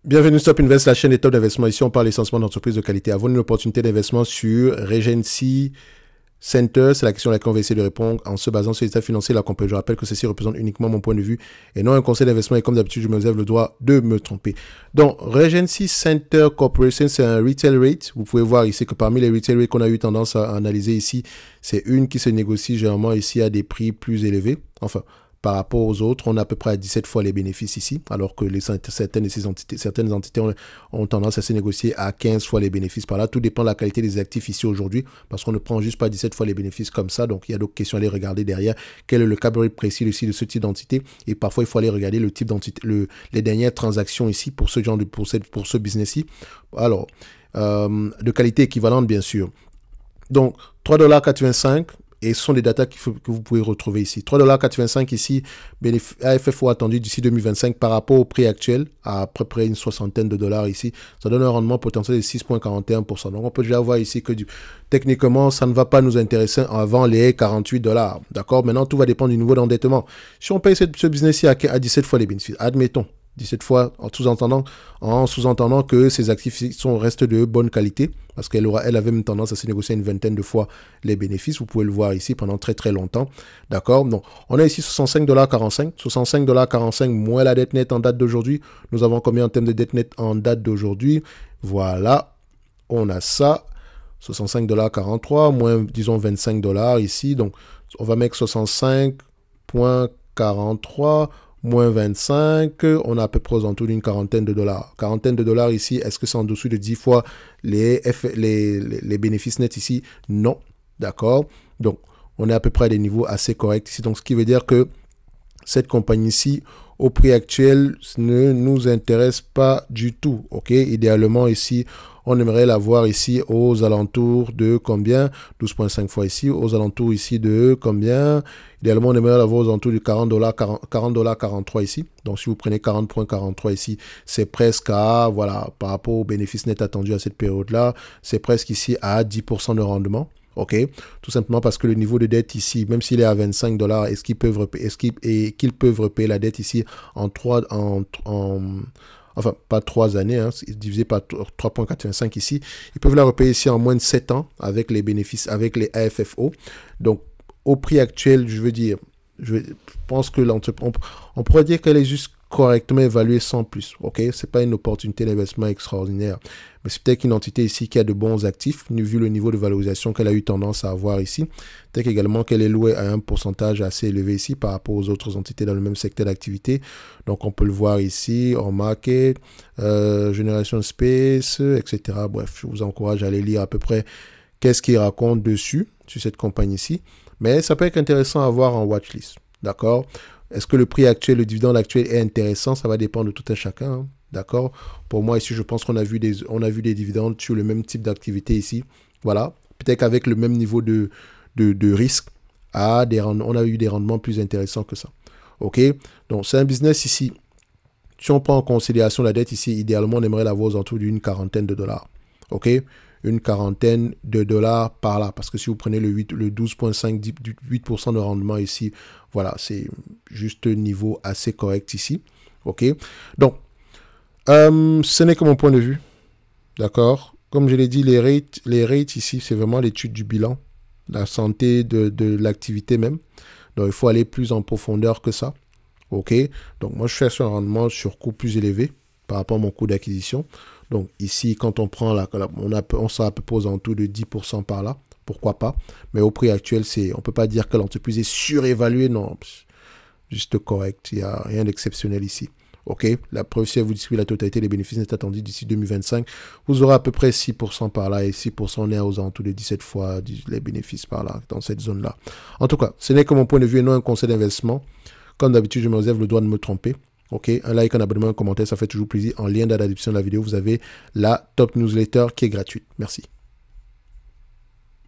Bienvenue Stop Invest, la chaîne des top d'investissement. Ici, on parle essentiellement d'entreprises de qualité. Avons-nous une opportunité d'investissement sur Regency Center? C'est la question à laquelle on va essayer de répondre en se basant sur les états financiers de la compagnie. Je rappelle que ceci représente uniquement mon point de vue et non un conseil d'investissement. Et comme d'habitude, je me réserve le droit de me tromper. Donc, Regency Center Corporation, c'est un retail rate. Vous pouvez voir ici que parmi les retail rates qu'on a eu tendance à analyser ici, c'est une qui se négocie généralement ici à des prix plus élevés. Enfin, par rapport aux autres, on a à peu près à 17 fois les bénéfices ici, alors que certaines entités ont tendance à se négocier à 15 fois les bénéfices par là. Tout dépend de la qualité des actifs ici aujourd'hui, parce qu'on ne prend juste pas 17 fois les bénéfices comme ça. Donc, il y a d'autres questions à aller regarder derrière. Quel est le cap rate précis ici de ce type d'entité? Et parfois, il faut aller regarder le type d'entité, les dernières transactions ici pour ce genre de, pour ce business-ci. Alors, de qualité équivalente, bien sûr. Donc, 3,85 $. Et ce sont des datas que vous pouvez retrouver ici. 3,85 $ ici, AFFO attendu d'ici 2025 par rapport au prix actuel, à peu près une soixantaine de dollars ici. Ça donne un rendement potentiel de 6,41%. Donc on peut déjà voir ici que techniquement, ça ne va pas nous intéresser avant les 48 $. D'accord? Maintenant, tout va dépendre du niveau d'endettement. Si on paye ce business-ci à 17 fois les bénéfices, admettons, 17 fois en sous-entendant que ces actifs restent de bonne qualité, parce qu'elle avait même tendance à se négocier une vingtaine de fois les bénéfices. Vous pouvez le voir ici pendant très très longtemps. D'accord? Donc, on a ici 65,45 $. 65,45 $ moins la dette nette en date d'aujourd'hui. Nous avons combien en termes de dette nette en date d'aujourd'hui? Voilà, on a ça. 65,43 $, moins, disons, 25 $ ici. Donc, on va mettre 65,43 $ moins 25, on a à peu près aux alentours d'une quarantaine de dollars. Quarantaine de dollars ici, est-ce que c'est en dessous de 10 fois les bénéfices nets ici? Non, d'accord. Donc, on est à peu près à des niveaux assez corrects ici. Donc, ce qui veut dire que cette compagnie-ci, au prix actuel, ne nous intéresse pas du tout. Ok, idéalement ici, on aimerait la voir ici aux alentours de combien? 12,5 fois ici, aux alentours ici de combien? Idéalement, on aimerait la voir aux alentours de 40,43 $ ici. Donc, si vous prenez 40,43 ici, c'est presque à, voilà, par rapport aux bénéfices nets attendus à cette période-là, c'est presque ici à 10% de rendement. Ok, tout simplement parce que le niveau de dette ici, même s'il est à 25 $, est-ce qu'ils peuvent repayer la dette ici en enfin, pas 3 années, hein, divisé par 3,85 ici. Ils peuvent la repayer ici en moins de 7 ans avec les bénéfices, avec les AFFO. Donc, au prix actuel, je veux dire, je pense que l'entreprise, on pourrait dire qu'elle est juste correctement évaluée sans plus. Ok, c'est pas une opportunité d'investissement extraordinaire, mais c'est peut-être une entité ici qui a de bons actifs, vu le niveau de valorisation qu'elle a eu tendance à avoir ici. Peut-être également qu'elle est louée à un pourcentage assez élevé ici par rapport aux autres entités dans le même secteur d'activité. Donc on peut le voir ici, en market, Generation Space, etc. Bref, je vous encourage à aller lire à peu près qu'est-ce qu'il raconte dessus, sur cette compagnie-ci. Mais ça peut être intéressant à voir en watchlist. D'accord? Est-ce que le prix actuel, le dividende actuel est intéressant? Ça va dépendre de tout un chacun. Hein. D'accord? Pour moi, ici, je pense qu'on a vu des dividendes sur le même type d'activité ici. Voilà. Peut-être qu'avec le même niveau de risque, on a eu des rendements plus intéressants que ça. OK? Donc, c'est un business ici. Si on prend en considération la dette ici, idéalement, on aimerait l'avoir aux alentours d'une quarantaine de dollars. OK? Une quarantaine de dollars par là. Parce que si vous prenez le 12,5, 8% de rendement ici, voilà, c'est juste un niveau assez correct ici. OK? Donc, ce n'est que mon point de vue. D'accord? Comme je l'ai dit, les rates ici, c'est vraiment l'étude du bilan, la santé de l'activité même. Donc, il faut aller plus en profondeur que ça. OK? Donc, moi, je fais sur un rendement sur coût plus élevé par rapport à mon coût d'acquisition. Donc ici, quand on prend on sera à peu près aux alentours de 10% par là. Pourquoi pas? Mais au prix actuel, on ne peut pas dire que l'entreprise est surévaluée. Non, juste correct. Il n'y a rien d'exceptionnel ici. OK? La preuve, si elle vous distribue la totalité des bénéfices n'est attendue d'ici 2025, vous aurez à peu près 6% par là. Et 6%, on est aux alentours de 17 fois les bénéfices par là, dans cette zone-là. En tout cas, ce n'est que mon point de vue et non un conseil d'investissement. Comme d'habitude, je me réserve le droit de me tromper. Ok, un like, un abonnement, un commentaire, ça fait toujours plaisir. En lien dans la description de la vidéo, vous avez la top newsletter qui est gratuite. Merci.